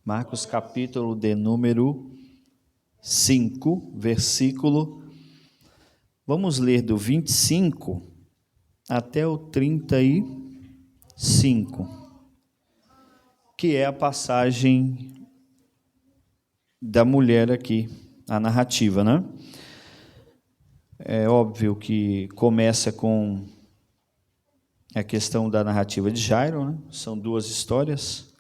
Marcos capítulo de número 5, versículo, vamos ler do 25 até o 35, que é a passagem da mulher aqui, a narrativa, né? É óbvio que começa com a questão da narrativa de Jairo, né? São duas histórias,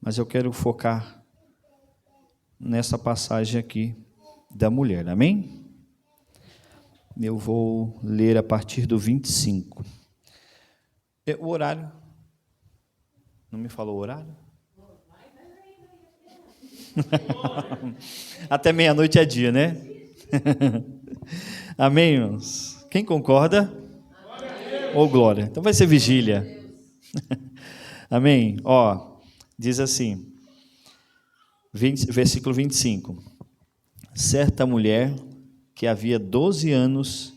mas eu quero focar nessa passagem aqui da mulher, amém? Eu vou ler a partir do 25. O horário? Não me falou o horário? Até meia-noite é dia, né? Amém, irmãos? Quem concorda? Ou glória. Então vai ser vigília. Amém? Diz assim, versículo 25. Certa mulher que havia 12 anos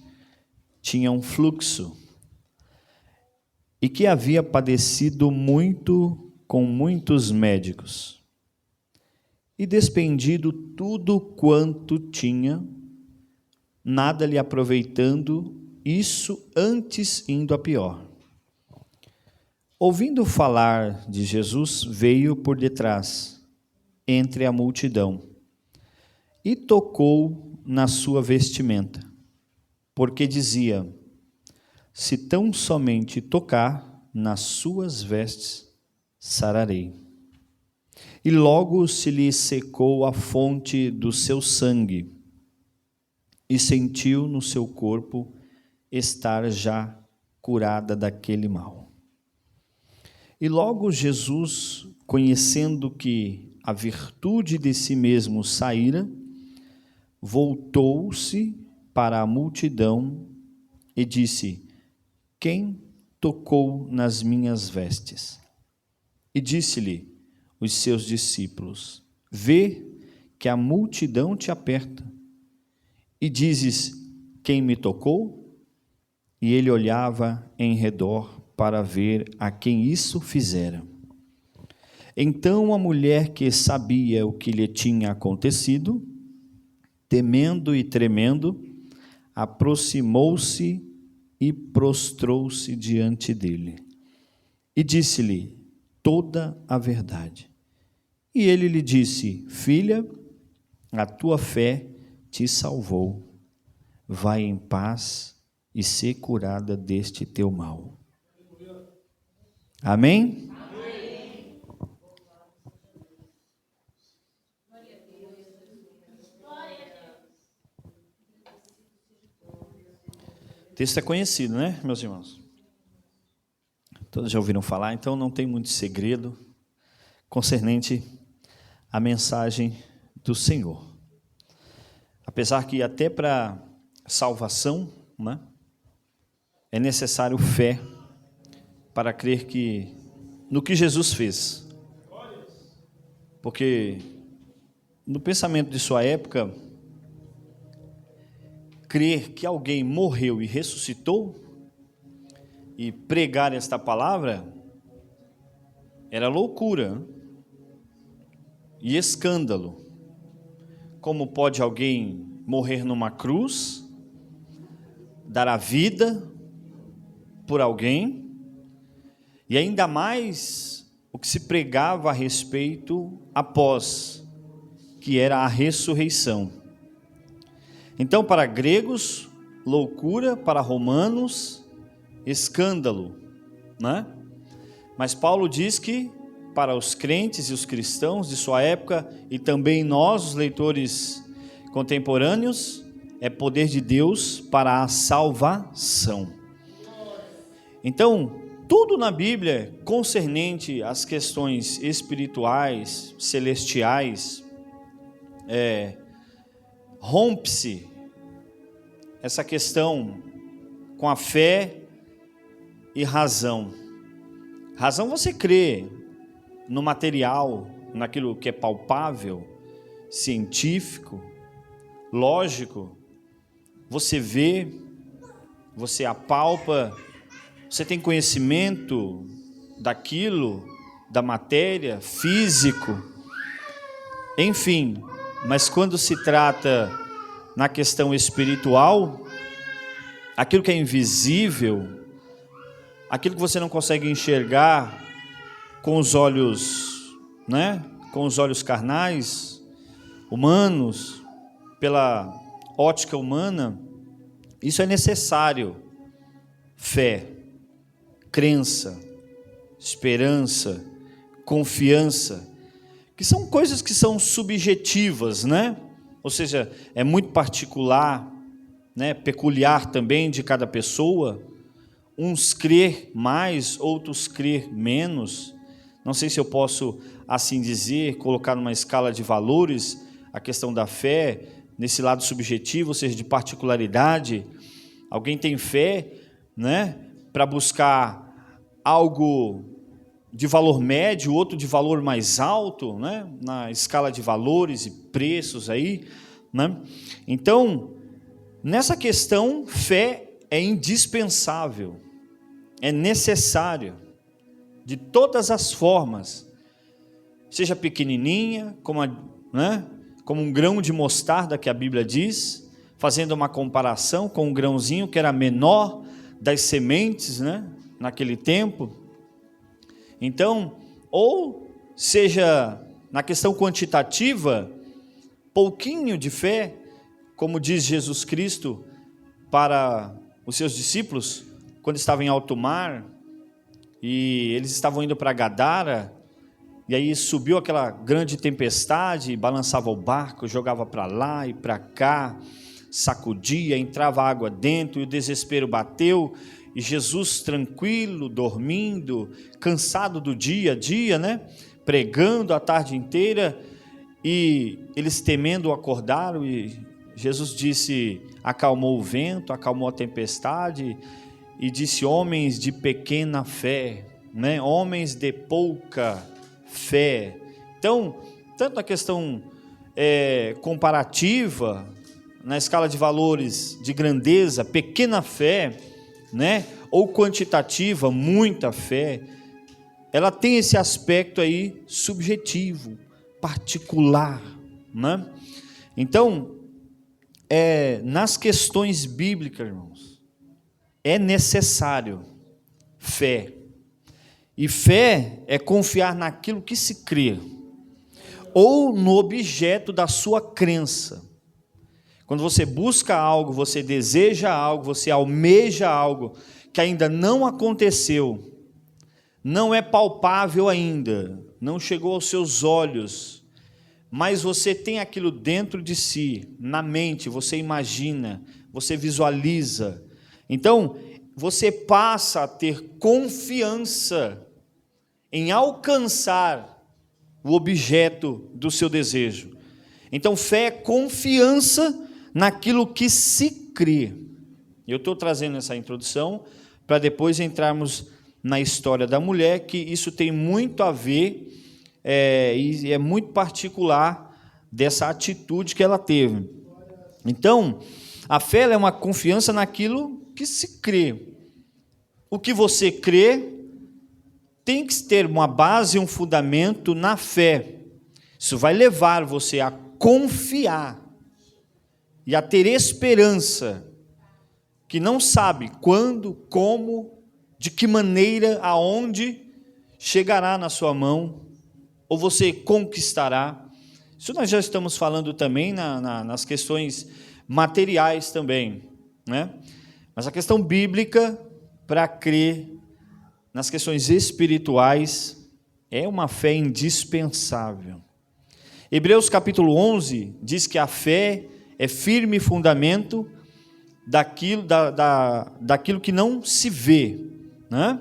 tinha um fluxo e que havia padecido muito com muitos médicos e despendido tudo quanto tinha, nada lhe aproveitando, isso antes indo a pior. Ouvindo falar de Jesus, veio por detrás, entre a multidão, e tocou na sua vestimenta, porque dizia: se tão somente tocar nas suas vestes, sararei. E logo se lhe secou a fonte do seu sangue, e sentiu no seu corpo estar já curada daquele mal. E logo Jesus, conhecendo que a virtude de si mesmo saíra, voltou-se para a multidão e disse: quem tocou nas minhas vestes? E disse-lhe os seus discípulos: vê que a multidão te aperta, e dizes: quem me tocou? E ele olhava em redor para ver a quem isso fizera. Então a mulher, que sabia o que lhe tinha acontecido, temendo e tremendo, aproximou-se e prostrou-se diante dele. E disse-lhe toda a verdade. E ele lhe disse: filha, a tua fé te salvou. Vai em paz e ser curada deste teu mal. Amém? Amém. O texto é conhecido, né, meus irmãos? Todos já ouviram falar, então não tem muito segredo concernente à mensagem do Senhor. Apesar que até para salvação, né, é necessário fé para crer no que Jesus fez. Porque no pensamento de sua época, crer que alguém morreu e ressuscitou e pregar esta palavra era loucura e escândalo. Como pode alguém morrer numa cruz, dar a vida por alguém, e ainda mais o que se pregava a respeito após, que era a ressurreição. Então, para gregos, loucura; para romanos, escândalo, né? Mas Paulo diz que para os crentes e os cristãos de sua época, e também nós, os leitores contemporâneos, é poder de Deus para a salvação. Então, tudo na Bíblia concernente às questões espirituais, celestiais, rompe-se essa questão com a fé e razão. Razão, você crê no material, naquilo que é palpável, científico, lógico. Você vê, você apalpa, você tem conhecimento daquilo, da matéria, físico. Enfim, mas quando se trata na questão espiritual, aquilo que é invisível, aquilo que você não consegue enxergar com os olhos, né? Com os olhos carnais, humanos, pela ótica humana, isso é necessário. Fé, crença, esperança, confiança, que são coisas que são subjetivas, né? Ou seja, é muito particular, né? Peculiar também de cada pessoa. Uns crer mais, outros crer menos. Não sei se eu posso, assim dizer, colocar numa escala de valores a questão da fé, nesse lado subjetivo, ou seja, de particularidade. Alguém tem fé, né, para buscar algo de valor médio, outro de valor mais alto, né, na escala de valores e preços aí, né? Então, nessa questão, fé é indispensável, é necessário, de todas as formas, seja pequenininha, como um grão de mostarda que a Bíblia diz, fazendo uma comparação com um grãozinho que era menor das sementes, né, naquele tempo. Então, ou seja, na questão quantitativa, pouquinho de fé, como diz Jesus Cristo para os seus discípulos, quando estavam em alto mar, e eles estavam indo para Gadara, e aí subiu aquela grande tempestade, balançava o barco, jogava para lá e para cá, sacudia, entrava água dentro, e o desespero bateu, e Jesus tranquilo, dormindo, cansado do dia a dia, né? Pregando a tarde inteira, e eles temendo acordaram, e Jesus disse, acalmou o vento, acalmou a tempestade, e disse, homens de pequena fé, né? Homens de pouca fé. Então, tanto a questão comparativa, na escala de valores de grandeza, pequena fé, né? Ou quantitativa, muita fé, ela tem esse aspecto aí subjetivo, particular, né? Então, nas questões bíblicas, irmãos, é necessário fé. E fé é confiar naquilo que se crê, ou no objeto da sua crença. Quando você busca algo, você deseja algo, você almeja algo que ainda não aconteceu, não é palpável ainda, não chegou aos seus olhos, mas você tem aquilo dentro de si, na mente, você imagina, você visualiza. Então, você passa a ter confiança em alcançar o objeto do seu desejo. Então, fé é confiança naquilo que se crê. Eu estou trazendo essa introdução para depois entrarmos na história da mulher, que isso tem muito a ver e é muito particular dessa atitude que ela teve. Então, a fé é uma confiança naquilo que se crê. O que você crê tem que ter uma base, um fundamento na fé. Isso vai levar você a confiar e a ter esperança, que não sabe quando, como, de que maneira, aonde chegará na sua mão, ou você conquistará. Isso nós já estamos falando também nas questões materiais também, né? Mas a questão bíblica, para crer nas questões espirituais, é uma fé indispensável. Hebreus capítulo 11 diz que a fé é firme fundamento daquilo que não se vê, né?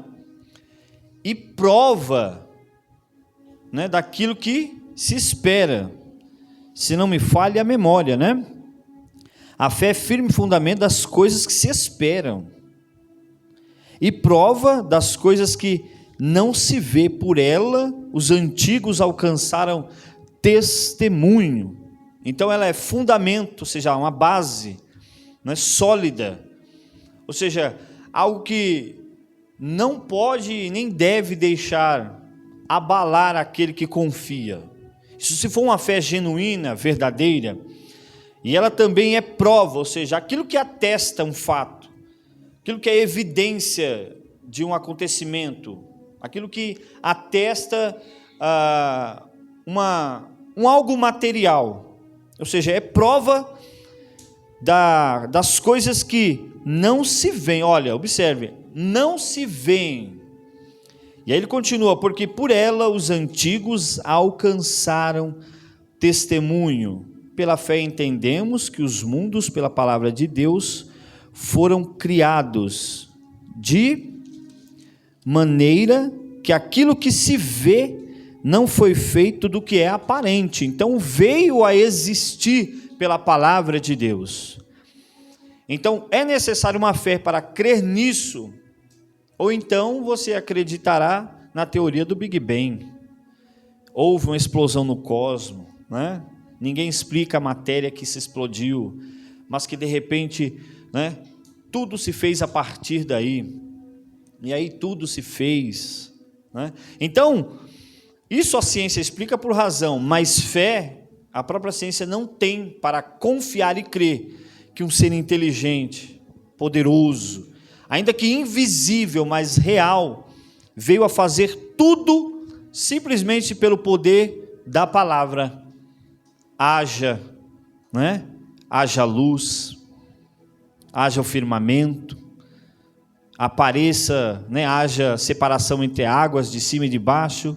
E prova, né, daquilo que se espera, se não me falha a memória, né? A fé é firme fundamento das coisas que se esperam e prova das coisas que não se vê. Por ela, os antigos alcançaram testemunho. Então ela é fundamento, ou seja, uma base, né, sólida, ou seja, algo que não pode nem deve deixar abalar aquele que confia. Isso se for uma fé genuína, verdadeira, e ela também é prova, ou seja, aquilo que atesta um fato, aquilo que é evidência de um acontecimento, aquilo que atesta um algo material, ou seja, é prova das coisas que não se veem. Olha, observe, não se veem. E aí ele continua, porque por ela os antigos alcançaram testemunho. Pela fé entendemos que os mundos, pela palavra de Deus, foram criados de maneira que aquilo que se vê não foi feito do que é aparente. Então veio a existir pela palavra de Deus. Então é necessário uma fé para crer nisso, ou então você acreditará na teoria do Big Bang. Houve uma explosão no cosmos, né? Ninguém explica a matéria que se explodiu, mas que de repente, né, tudo se fez a partir daí, e aí tudo se fez, né? Então, isso a ciência explica por razão, mas fé, a própria ciência não tem para confiar e crer que um ser inteligente, poderoso, ainda que invisível, mas real, veio a fazer tudo simplesmente pelo poder da palavra. Haja, né? Haja luz, haja o firmamento, apareça, né? Haja separação entre águas de cima e de baixo,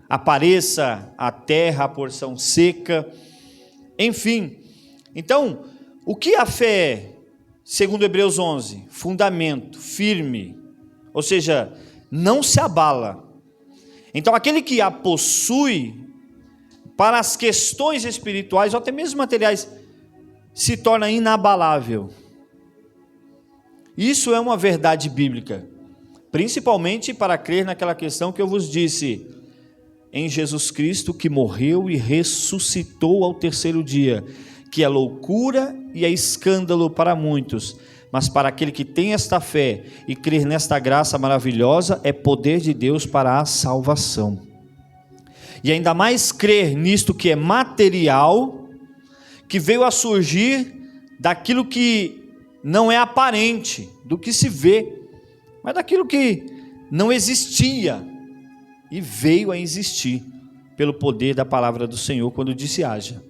apareça a terra, a porção seca, enfim. Então, o que a fé é? Segundo Hebreus 11, fundamento, firme, ou seja, não se abala. Então aquele que a possui, para as questões espirituais, ou até mesmo materiais, se torna inabalável. Isso é uma verdade bíblica, principalmente para crer naquela questão que eu vos disse, em Jesus Cristo que morreu e ressuscitou ao terceiro dia, que é loucura e é escândalo para muitos, mas para aquele que tem esta fé e crer nesta graça maravilhosa, é poder de Deus para a salvação. E ainda mais crer nisto que é material, que veio a surgir daquilo que não é aparente, do que se vê, mas daquilo que não existia e veio a existir pelo poder da palavra do Senhor quando disse haja.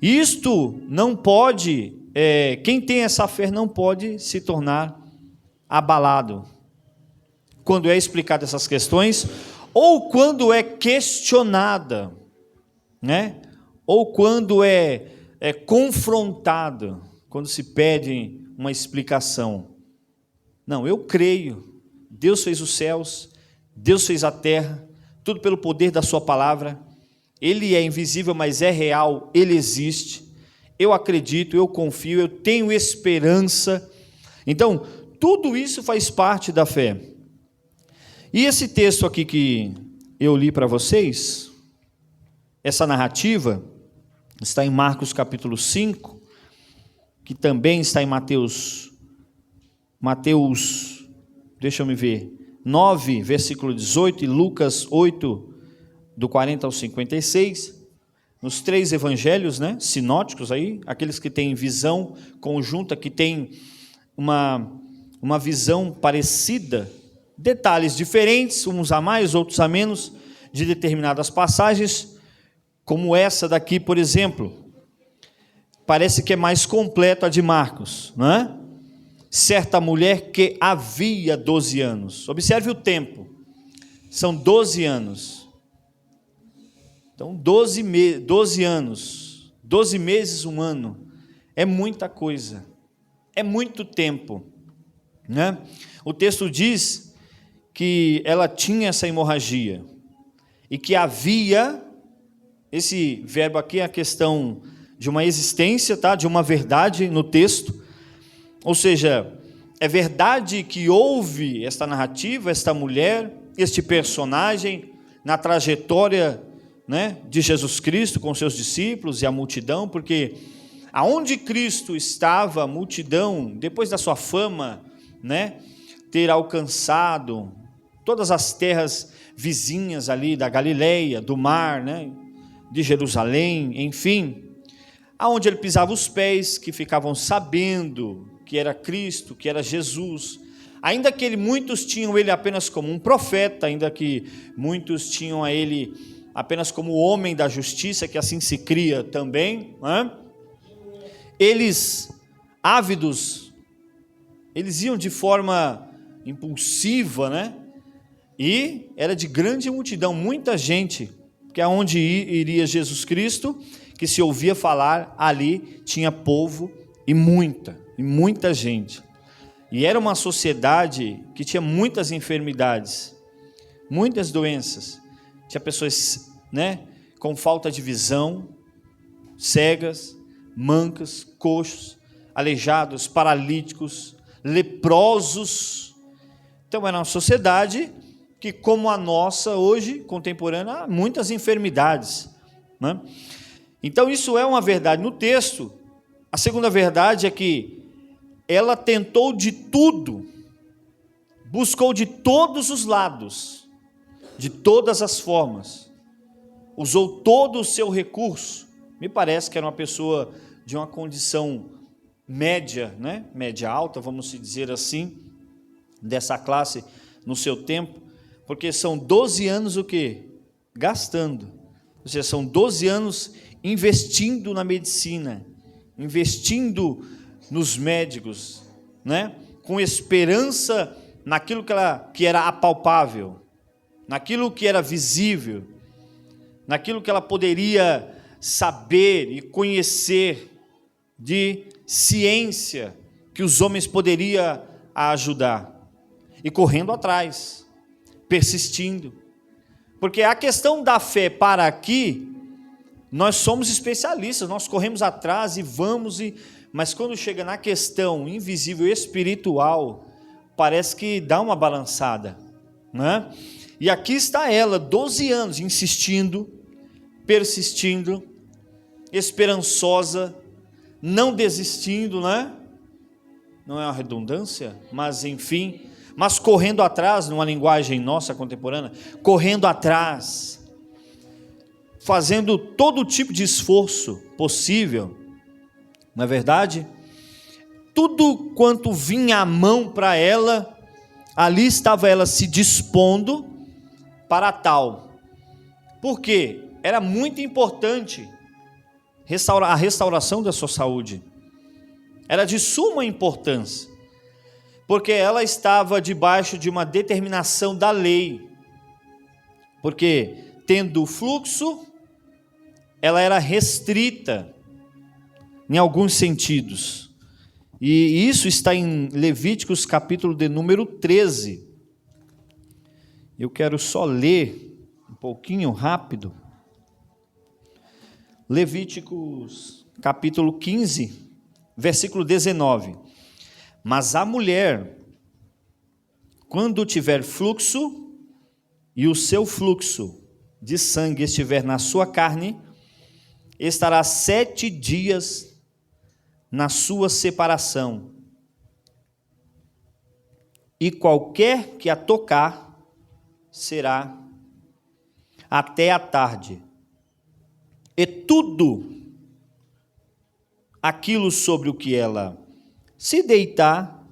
Isto não pode, quem tem essa fé não pode se tornar abalado quando é explicado essas questões, ou quando é questionada, né? Ou quando é confrontada, quando se pede uma explicação. Não, eu creio, Deus fez os céus, Deus fez a terra, tudo pelo poder da sua palavra, Ele é invisível, mas é real, Ele existe, eu acredito, eu confio, eu tenho esperança. Então, tudo isso faz parte da fé. E esse texto aqui que eu li para vocês, essa narrativa, está em Marcos capítulo 5, que também está em Mateus, deixa eu me ver, 9, versículo 18, e Lucas 8, do 40 ao 56, nos três evangelhos, né, sinóticos aí, aqueles que têm visão conjunta, que têm uma visão parecida, detalhes diferentes, uns a mais, outros a menos, de determinadas passagens, como essa daqui, por exemplo, parece que é mais completa a de Marcos, não é? Certa mulher que havia 12 anos, observe o tempo, são 12 anos, então 12 anos, 12 meses, um ano, é muita coisa, é muito tempo, né? O texto diz que ela tinha essa hemorragia, e que havia, esse verbo aqui é a questão de uma existência, tá? De uma verdade no texto, ou seja, é verdade que houve esta narrativa, esta mulher, este personagem, na trajetória, né, de Jesus Cristo com seus discípulos e a multidão, porque aonde Cristo estava, a multidão, depois da sua fama, né, ter alcançado todas as terras vizinhas ali da Galileia, do mar, né, de Jerusalém, enfim, aonde ele pisava os pés, que ficavam sabendo que era Cristo, que era Jesus, ainda que muitos tinham ele apenas como um profeta, ainda que muitos tinham a ele apenas como homem da justiça, que assim se cria também, né? Eles, ávidos, eles iam de forma impulsiva, né? E era de grande multidão, muita gente, que aonde iria Jesus Cristo, que se ouvia falar, ali tinha povo e muita gente. E era uma sociedade que tinha muitas enfermidades, muitas doenças. Tinha pessoas, né, com falta de visão, cegas, mancas, coxos, aleijados, paralíticos, leprosos. Então era uma sociedade que, como a nossa hoje, contemporânea, há muitas enfermidades, né? Então isso é uma verdade no texto. A segunda verdade é que ela tentou de tudo, buscou de todos os lados, de todas as formas, usou todo o seu recurso. Me parece que era uma pessoa de uma condição média, né? Média alta, vamos dizer assim, dessa classe no seu tempo, porque são 12 anos o quê? Gastando. Ou seja, são 12 anos investindo na medicina, investindo nos médicos, né? Com esperança naquilo que era apalpável, naquilo que era visível, naquilo que ela poderia saber e conhecer de ciência que os homens poderiam ajudar, e correndo atrás, persistindo, porque a questão da fé para aqui, nós somos especialistas, nós corremos atrás e vamos, mas quando chega na questão invisível espiritual, parece que dá uma balançada, né? E aqui está ela, 12 anos, insistindo, persistindo, esperançosa, não desistindo, né? Não é uma redundância, mas enfim, mas correndo atrás, numa linguagem nossa contemporânea, correndo atrás, fazendo todo tipo de esforço possível, não é verdade? Tudo quanto vinha à mão para ela, ali estava ela se dispondo para tal. Por quê? Era muito importante a restauração da sua saúde. Era de suma importância, porque ela estava debaixo de uma determinação da lei, porque tendo fluxo, ela era restrita em alguns sentidos, e isso está em Levíticos capítulo de número 13, eu quero só ler um pouquinho rápido, Levíticos capítulo 15, versículo 19, mas a mulher, quando tiver fluxo, e o seu fluxo de sangue estiver na sua carne, estará 7 dias na sua separação, e qualquer que a tocar, será até a tarde, e tudo aquilo sobre o que ela se deitar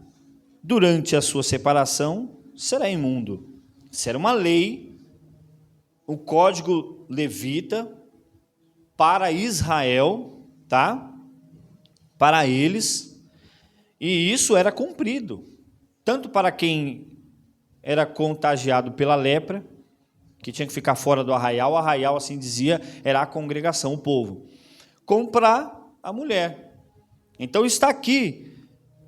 durante a sua separação será imundo. Isso era uma lei, o código levita para Israel, tá? Para eles, e isso era cumprido, tanto para quem era contagiado pela lepra, que tinha que ficar fora do arraial, o arraial, assim dizia, era a congregação, o povo, como para a mulher. Então está aqui,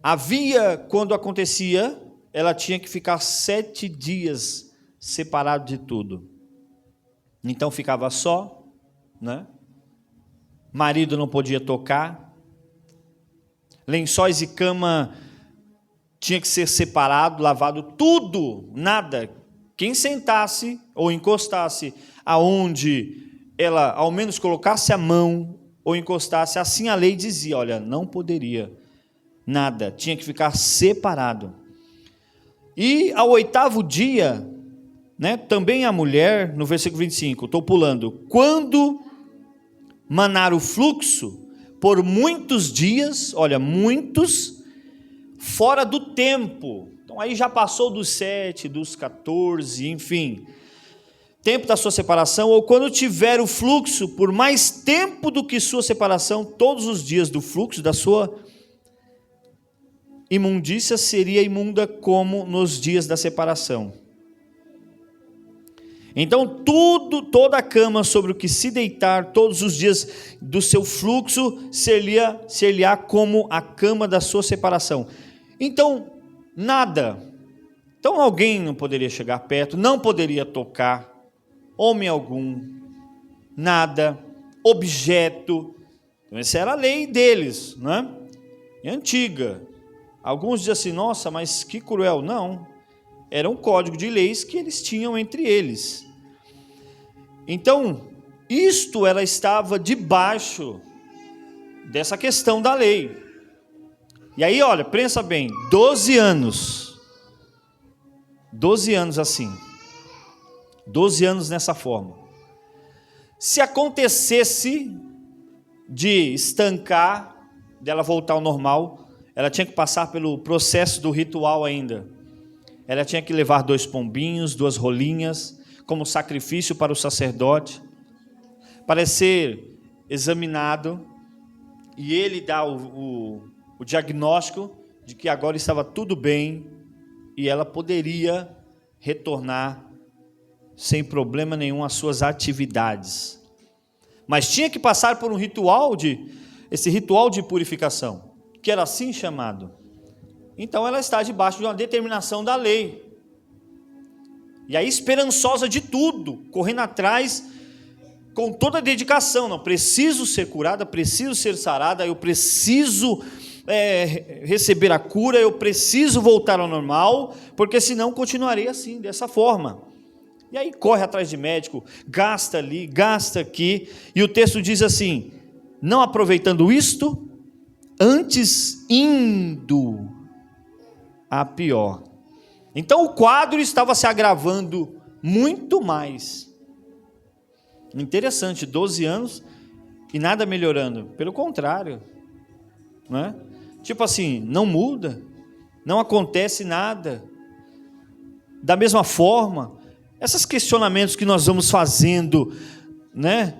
havia, quando acontecia, ela tinha que ficar 7 dias separado de tudo, então ficava só, né? Marido não podia tocar, lençóis e cama tinha que ser separado, lavado, tudo, nada. Quem sentasse ou encostasse aonde ela ao menos colocasse a mão ou encostasse, assim a lei dizia, olha, não poderia, nada, tinha que ficar separado. E ao 8º dia, né, também a mulher, no versículo 25, estou pulando, quando manar o fluxo por muitos dias, olha, muitos, fora do tempo. Então aí já passou dos 7, dos 14, enfim, tempo da sua separação, ou quando tiver o fluxo por mais tempo do que sua separação, todos os dias do fluxo da sua imundícia seria imunda como nos dias da separação. Então toda a cama sobre o que se deitar todos os dias do seu fluxo ser-lhe-á como a cama da sua separação. Então nada, então alguém não poderia chegar perto, não poderia tocar, homem algum, nada, objeto. Então essa era a lei deles, né? É antiga. Alguns dizem assim, nossa, mas que cruel. Não, era um código de leis que eles tinham entre eles. Então, ela estava debaixo dessa questão da lei. E aí, olha, pensa bem, 12 anos assim, 12 anos nessa forma. Se acontecesse de estancar, dela voltar ao normal, ela tinha que passar pelo processo do ritual ainda. Ela tinha que levar 2 pombinhos, 2 rolinhas, como sacrifício para o sacerdote, para ser examinado, e ele dá o diagnóstico de que agora estava tudo bem, e ela poderia retornar sem problema nenhum às suas atividades. Mas tinha que passar por um ritual, esse ritual de purificação, que era assim chamado. Então ela está debaixo de uma determinação da lei. E aí esperançosa de tudo, correndo atrás com toda a dedicação. Não, preciso ser curada, preciso ser sarada, eu preciso receber a cura, eu preciso voltar ao normal, porque senão continuarei assim, dessa forma. E aí corre atrás de médico, gasta ali, gasta aqui, e o texto diz assim, não aproveitando isto, antes indo a pior. Então o quadro estava se agravando muito mais. Interessante, 12 anos e nada melhorando. Pelo contrário, não é? Tipo assim, não muda, não acontece nada. Da mesma forma, esses questionamentos que nós vamos fazendo, né,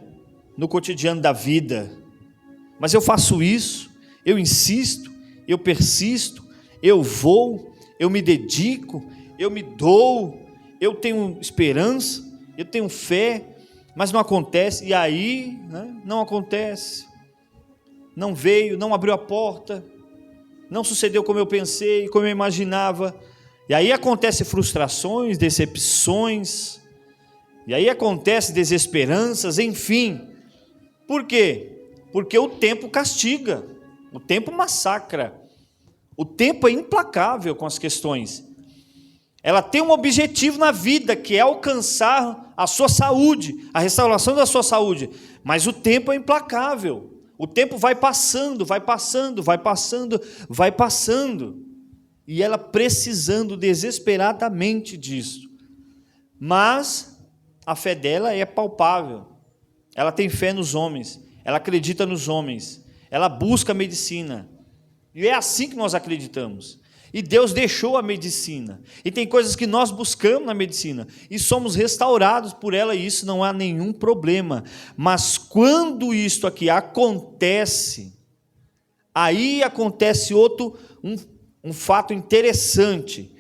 no cotidiano da vida. Mas eu faço isso, eu insisto, eu persisto, eu vou, eu me dedico, eu me dou, eu tenho esperança, eu tenho fé, mas não acontece. E aí, né, não acontece, não veio, não abriu a porta, não sucedeu como eu pensei, como eu imaginava. E aí acontecem frustrações, decepções, e aí acontecem desesperanças, enfim. Por quê? Porque o tempo castiga, o tempo massacra, o tempo é implacável com as questões. Ela tem um objetivo na vida, que é alcançar a sua saúde, a restauração da sua saúde, mas o tempo é implacável. O tempo vai passando, vai passando, vai passando, vai passando, e ela precisando desesperadamente disso. Mas a fé dela é palpável, ela tem fé nos homens, ela acredita nos homens, ela busca a medicina, e é assim que nós acreditamos. E Deus deixou a medicina, e tem coisas que nós buscamos na medicina, e somos restaurados por ela, e isso não há nenhum problema. Mas quando isto aqui acontece, aí acontece um fato interessante,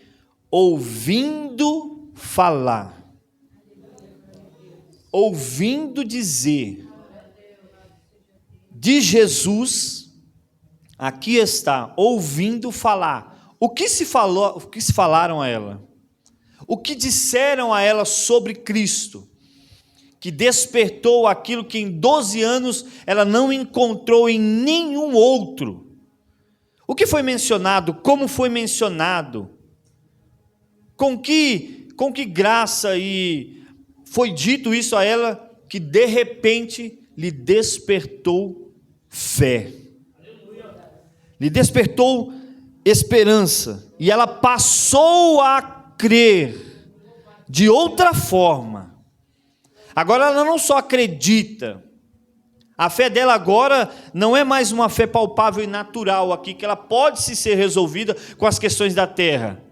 ouvindo falar, ouvindo dizer de Jesus, aqui está, ouvindo falar. O que se falaram a ela? O que disseram a ela sobre Cristo? Que despertou aquilo que em 12 anos ela não encontrou em nenhum outro. O que foi mencionado? Como foi mencionado? Com que graça e foi dito isso a ela, que de repente lhe despertou fé. Lhe despertou esperança, e ela passou a crer de outra forma. Agora ela não só acredita, A fé dela agora não é mais uma fé palpável e natural aqui, que ela pode ser resolvida com as questões da terra.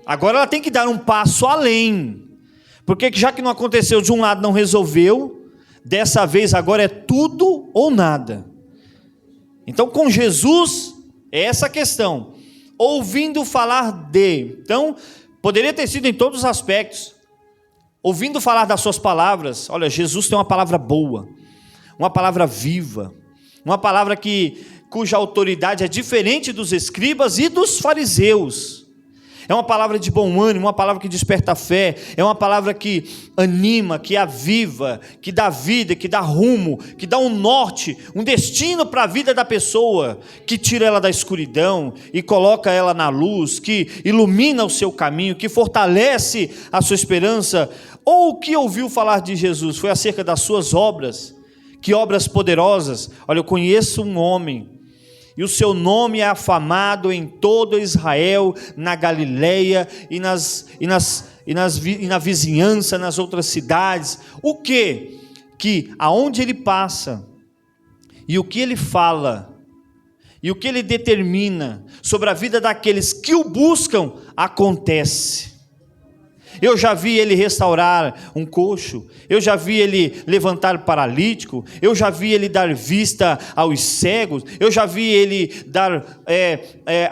Agora ela tem que dar um passo além, porque já que não aconteceu de um lado, não resolveu, dessa vez agora é tudo ou nada. Então com Jesus é essa a questão, ouvindo falar de, então poderia ter sido em todos os aspectos, ouvindo falar das suas palavras. Olha, Jesus tem uma palavra boa, uma palavra viva, uma palavra cuja autoridade é diferente dos escribas e dos fariseus. É uma palavra de bom ânimo, uma palavra que desperta fé, é uma palavra que anima, que aviva, que dá vida, que dá rumo, que dá um norte, um destino para a vida da pessoa, que tira ela da escuridão e coloca ela na luz, que ilumina o seu caminho, que fortalece a sua esperança. Ou o que ouviu falar de Jesus foi acerca das suas obras. Que obras poderosas! Olha, eu conheço um homem, e o seu nome é afamado em todo Israel, na Galileia e na vizinhança, nas outras cidades. O quê? Que aonde ele passa, e o que ele fala, e o que ele determina sobre a vida daqueles que o buscam, acontece. Eu já vi ele restaurar um coxo, eu já vi ele levantar paralítico, eu já vi ele dar vista aos cegos, eu já vi ele dar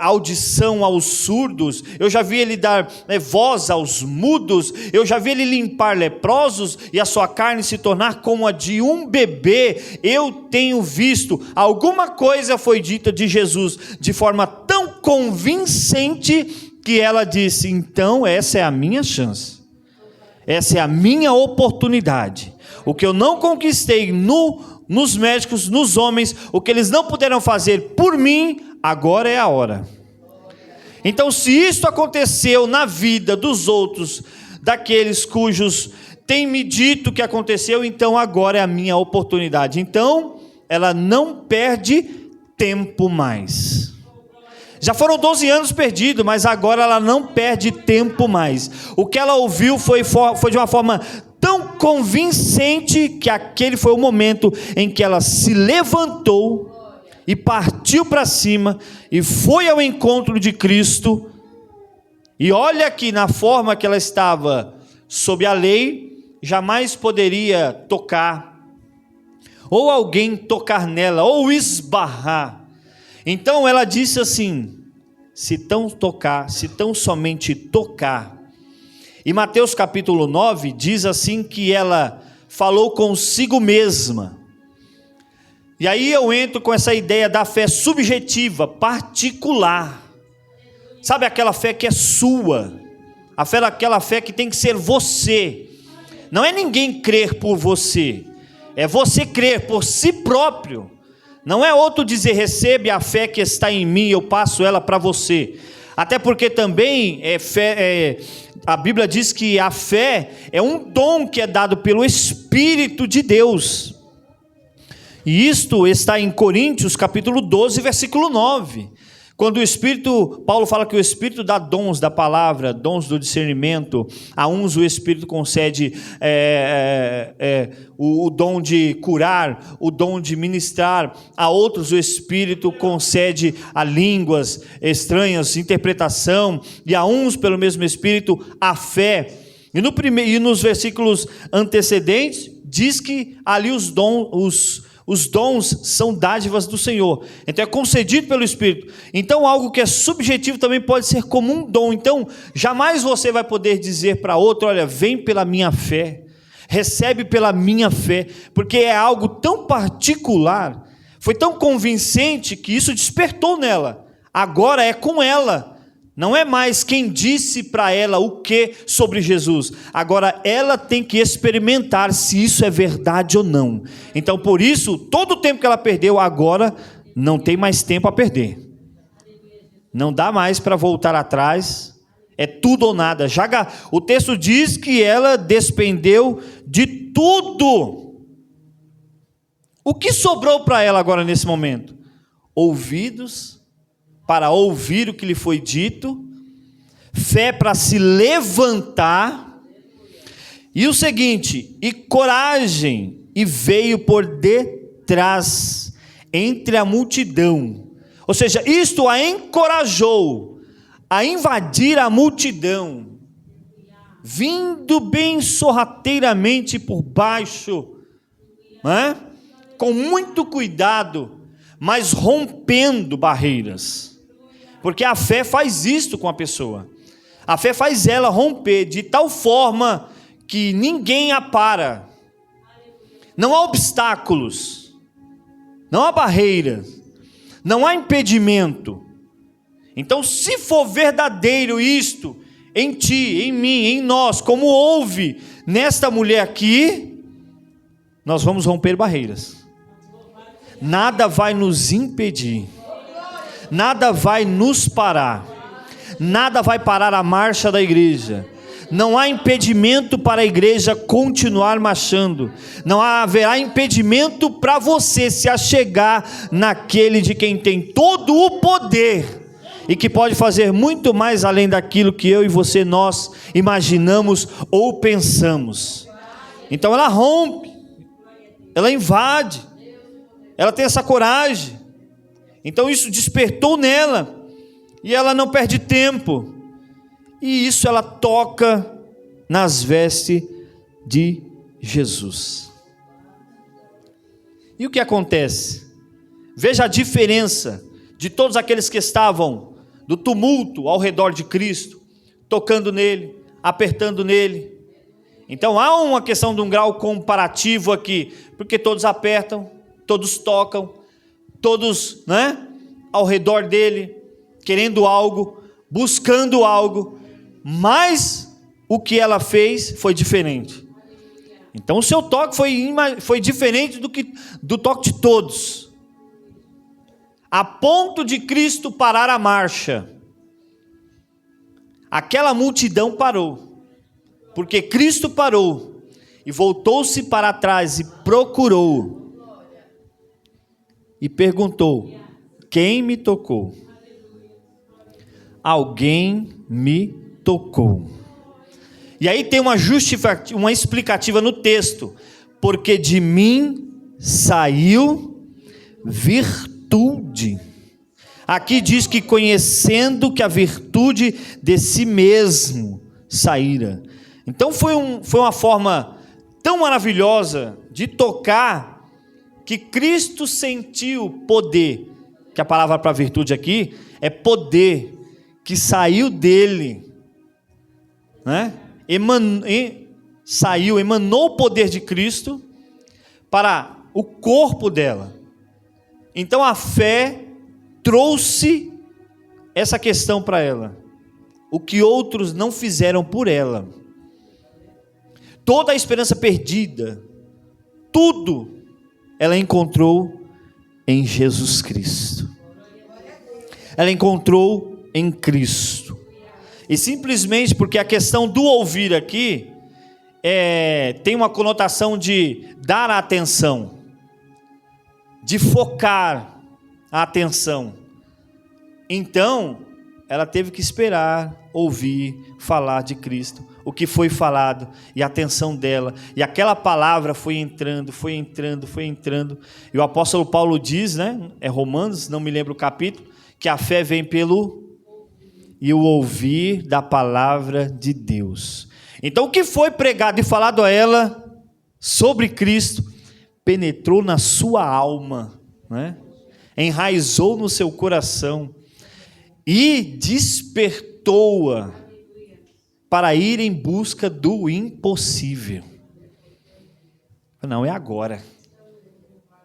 audição aos surdos, eu já vi ele dar voz aos mudos, eu já vi ele limpar leprosos e a sua carne se tornar como a de um bebê. Eu tenho visto, alguma coisa foi dita de Jesus de forma tão convincente que ela disse: então essa é a minha chance, essa é a minha oportunidade. O que eu não conquistei nos médicos, nos homens, o que eles não puderam fazer por mim, agora é a hora. Então, se isso aconteceu na vida dos outros, daqueles cujos têm me dito que aconteceu, então agora é a minha oportunidade. Então ela não perde tempo mais. Já foram 12 anos perdidos, mas agora ela não perde tempo mais. O que ela ouviu foi de uma forma tão convincente, que aquele foi o momento em que ela se levantou e partiu para cima, e foi ao encontro de Cristo. E olha que na forma que ela estava sob a lei, jamais poderia tocar, ou alguém tocar nela, ou esbarrar. Então ela disse assim: se tão somente tocar. E Mateus capítulo 9 diz assim que ela falou consigo mesma. E aí eu entro com essa ideia da fé subjetiva, particular. Sabe aquela fé que é sua, aquela fé que tem que ser você. Não é ninguém crer por você, é você crer por si próprio. Não é outro dizer: recebe a fé que está em mim, eu passo ela para você. Até porque também a Bíblia diz que a fé é um dom que é dado pelo Espírito de Deus. E isto está em Coríntios capítulo 12, versículo 9. Quando Paulo fala que o Espírito dá dons da palavra, dons do discernimento. A uns o Espírito concede o dom de curar, o dom de ministrar. A outros o Espírito concede a línguas estranhas, interpretação. E a uns, pelo mesmo Espírito, a fé. E nos versículos antecedentes, diz que ali os dons são dádivas do Senhor. Então é concedido pelo Espírito. Então algo que é subjetivo também pode ser como um dom. Então jamais você vai poder dizer para outro: olha, vem pela minha fé, recebe pela minha fé, porque é algo tão particular, foi tão convincente que isso despertou nela. Agora é com ela. Não é mais quem disse para ela o que sobre Jesus. Agora ela tem que experimentar se isso é verdade ou não. Então por isso, todo o tempo que ela perdeu, agora não tem mais tempo a perder. Não dá mais para voltar atrás. É tudo ou nada. O texto diz que ela despendeu de tudo. O que sobrou para ela agora nesse momento? Ouvidos para ouvir o que lhe foi dito, fé para se levantar, e o seguinte, e coragem, e veio por detrás, entre a multidão. Ou seja, isto a encorajou a invadir a multidão, vindo bem sorrateiramente por baixo, com muito cuidado, mas rompendo barreiras. Porque a fé faz isto com a pessoa. A fé faz ela romper de tal forma que ninguém a para. Não há obstáculos, não há barreiras, não há impedimento. Então, se for verdadeiro isto em ti, em mim, em nós, como houve nesta mulher aqui, nós vamos romper barreiras. Nada vai nos impedir, nada vai nos parar, nada vai parar a marcha da igreja. Não há impedimento para a igreja continuar marchando. Não haverá impedimento para você se achegar naquele de quem tem todo o poder e que pode fazer muito mais além daquilo que eu e você, nós imaginamos ou pensamos. Então ela rompe, ela invade, ela tem essa coragem. Então isso despertou nela e ela não perde tempo. E isso ela toca nas vestes de Jesus. E o que acontece? Veja a diferença de todos aqueles que estavam do tumulto ao redor de Cristo, tocando nele, apertando nele. Então há uma questão de um grau comparativo aqui, porque todos apertam, todos tocam, todos, ao redor dele, querendo algo, buscando algo. Mas o que ela fez foi diferente. Então o seu toque foi diferente do toque de todos, a ponto de Cristo parar a marcha. Aquela multidão parou, porque Cristo parou e voltou-se para trás e procurou e perguntou: quem me tocou? Alguém me tocou. E aí tem uma explicativa no texto: porque de mim saiu virtude. Aqui diz que conhecendo que a virtude de si mesmo saíra. Então foi uma forma tão maravilhosa de tocar, que Cristo sentiu poder, que a palavra para virtude aqui é poder, que saiu dele, emanou o poder de Cristo para o corpo dela. Então a fé trouxe essa questão para ela, o que outros não fizeram por ela. Toda a esperança perdida, tudo ela encontrou em Jesus Cristo. Ela encontrou em Cristo. E simplesmente porque a questão do ouvir aqui tem uma conotação de dar a atenção, de focar a atenção. Então ela teve que esperar, ouvir, falar de Cristo, o que foi falado, e a atenção dela, e aquela palavra foi entrando, e o apóstolo Paulo diz, é Romanos, não me lembro o capítulo, que a fé vem pelo e o ouvir da palavra de Deus. Então o que foi pregado e falado a ela sobre Cristo, penetrou na sua alma, enraizou no seu coração, e despertou-a para ir em busca do impossível. Não, é agora.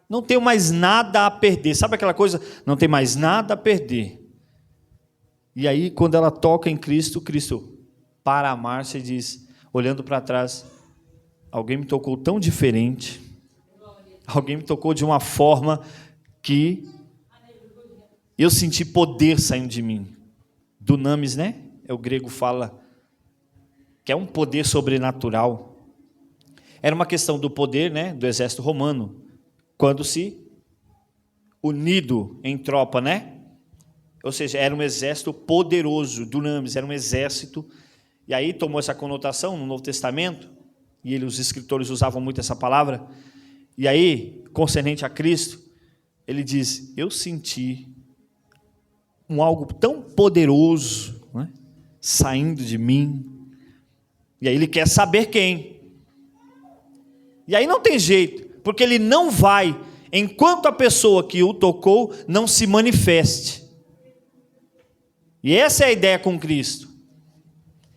Não tenho mais nada a perder. Sabe aquela coisa? Não tem mais nada a perder. E aí, quando ela toca em Cristo, Cristo para a marcha e diz, olhando para trás: alguém me tocou tão diferente, alguém me tocou de uma forma que eu senti poder saindo de mim. Dunamis, o grego fala que é um poder sobrenatural. Era uma questão do poder, do exército romano, quando se unido em tropa, ou seja, era um exército poderoso. Dunamis era um exército, e aí tomou essa conotação no Novo Testamento, e os escritores usavam muito essa palavra, E aí, concernente a Cristo, ele diz: eu senti algo tão poderoso, né, saindo de mim. E aí ele quer saber quem. E aí não tem jeito, porque ele não vai, enquanto a pessoa que o tocou não se manifeste. E essa é a ideia com Cristo.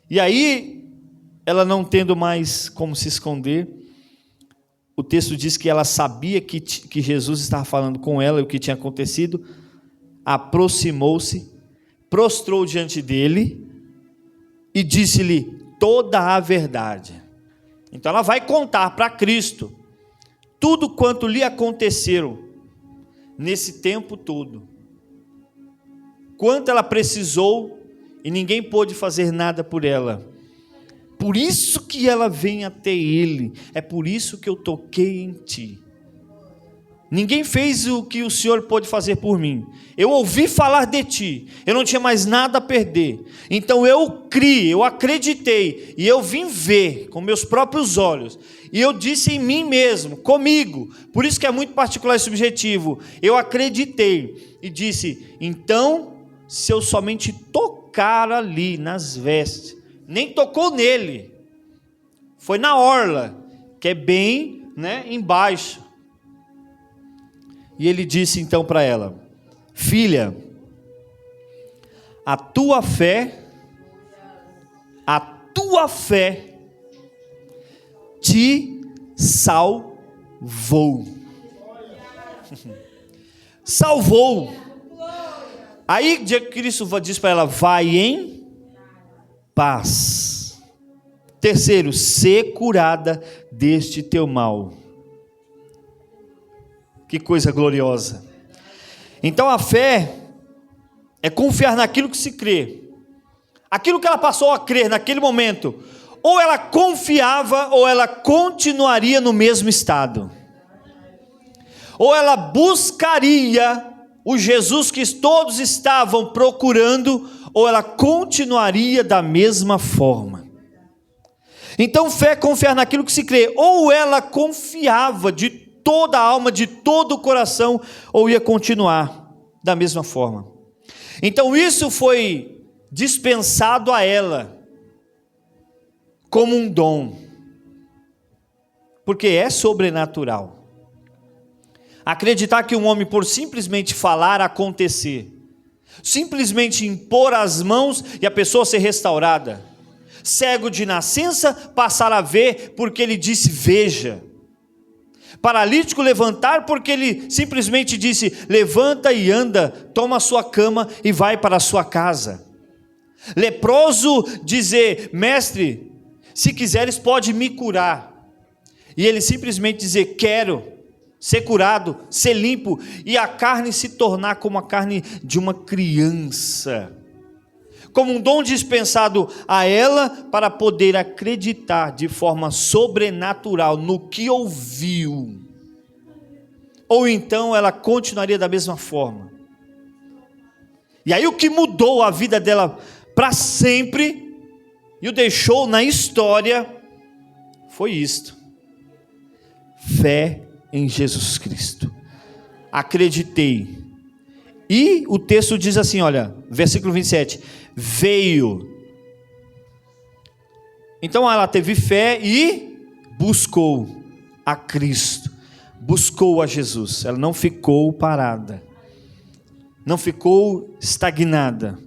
E aí, ela não tendo mais como se esconder, o texto diz que ela sabia que Jesus estava falando com ela e o que tinha acontecido, aproximou-se, prostrou diante dele e disse-lhe toda a verdade. Então ela vai contar para Cristo tudo quanto lhe aconteceram nesse tempo todo. Quanto ela precisou e ninguém pôde fazer nada por ela. Por isso que ela vem até ele. É por isso que eu toquei em ti. Ninguém fez o que o Senhor pôde fazer por mim. Eu ouvi falar de ti. Eu não tinha mais nada a perder. Então eu criei, eu acreditei. E eu vim ver com meus próprios olhos. E eu disse em mim mesmo, comigo. Por isso que é muito particular esse objetivo. Eu acreditei e disse: então, se eu somente tocar ali nas vestes. Nem tocou nele. Foi na orla, que é bem, embaixo. E ele disse então para ela: filha, a tua fé te salvou. Salvou. Aí Cristo diz para ela: vai em paz. Terceiro, ser curada deste teu mal. Que coisa gloriosa. Então a fé é confiar naquilo que se crê. Aquilo que ela passou a crer naquele momento, ou ela confiava, ou ela continuaria no mesmo estado. Ou ela buscaria o Jesus que todos estavam procurando, ou ela continuaria da mesma forma. Então fé é confiar naquilo que se crê. Ou ela confiava de toda a alma, de todo o coração, ou ia continuar da mesma forma. Então isso foi dispensado a ela como um dom, porque é sobrenatural. Acreditar que um homem, por simplesmente falar, acontecer, simplesmente impor as mãos e a pessoa ser restaurada, cego de nascença passar a ver porque ele disse veja, paralítico levantar porque ele simplesmente disse levanta e anda, toma a sua cama e vai para a sua casa. Leproso dizer mestre, se quiseres pode me curar, e ele simplesmente dizer quero ser curado, ser limpo, e a carne se tornar como a carne de uma criança, como um dom dispensado a ela para poder acreditar de forma sobrenatural no que ouviu, ou então ela continuaria da mesma forma. E aí o que mudou a vida dela para sempre e o deixou na história foi isto: fé em Jesus Cristo. Acreditei. E o texto diz assim, olha, versículo 27, veio. Então ela teve fé e buscou a Cristo, buscou a Jesus. Ela não ficou parada, não ficou estagnada,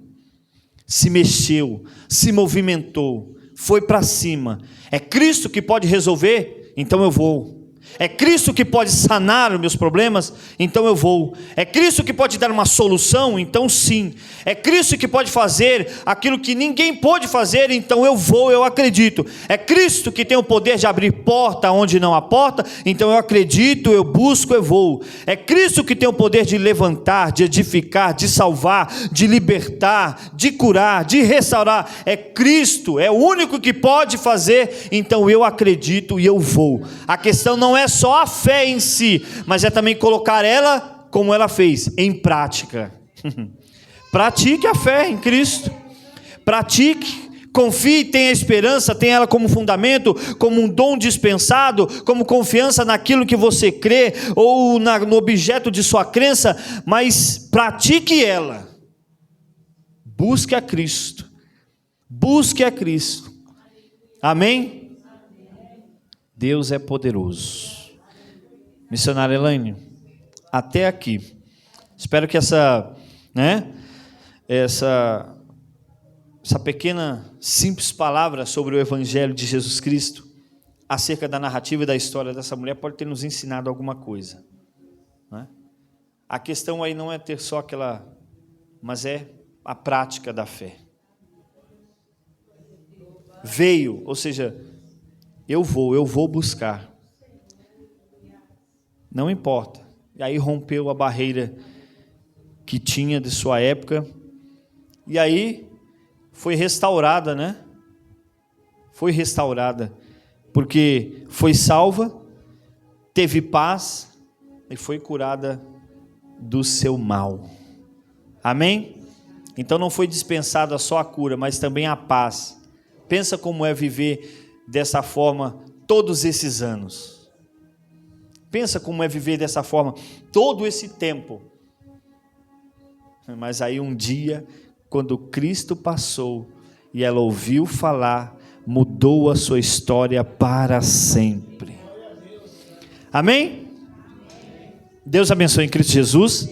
se mexeu, se movimentou, foi para cima. É Cristo que pode resolver, então eu vou. É Cristo que pode sanar os meus problemas, então eu vou. É Cristo que pode dar uma solução, então sim. É Cristo que pode fazer aquilo que ninguém pôde fazer, então eu vou, eu acredito. É Cristo que tem o poder de abrir porta onde não há porta, então eu acredito, eu busco, eu vou. É Cristo que tem o poder de levantar, de edificar, de salvar, de libertar, de curar, de restaurar. É Cristo, é o único que pode fazer, então eu acredito e eu vou. A questão não é só a fé em si, mas é também colocar ela, como ela fez, em prática. Pratique a fé em Cristo, pratique, Confie, tenha esperança, tenha ela como fundamento, como um dom dispensado, como confiança naquilo que você crê, ou no objeto de sua crença, mas pratique ela. Busque a Cristo. Busque a Cristo. Amém? Deus é poderoso. Missionária Elaine, até aqui. Espero que essa pequena, simples palavra sobre o Evangelho de Jesus Cristo, acerca da narrativa e da história dessa mulher, pode ter nos ensinado alguma coisa. Né? A questão aí não é ter só aquela, mas é a prática da fé. Veio, ou seja, eu vou buscar. Não importa. E aí rompeu a barreira que tinha de sua época, e aí foi restaurada, né? Foi restaurada, porque foi salva, teve paz e foi curada do seu mal. Amém? Então não foi dispensada só a cura, mas também a paz. Pensa como é viver dessa forma todos esses anos. Pensa como é viver dessa forma todo esse tempo. Mas aí um dia, quando Cristo passou e ela ouviu falar, mudou a sua história para sempre. Amém? Deus abençoe em Cristo Jesus.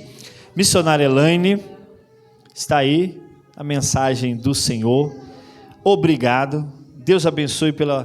Missionária Elaine, está aí a mensagem do Senhor. Obrigado. Deus abençoe pela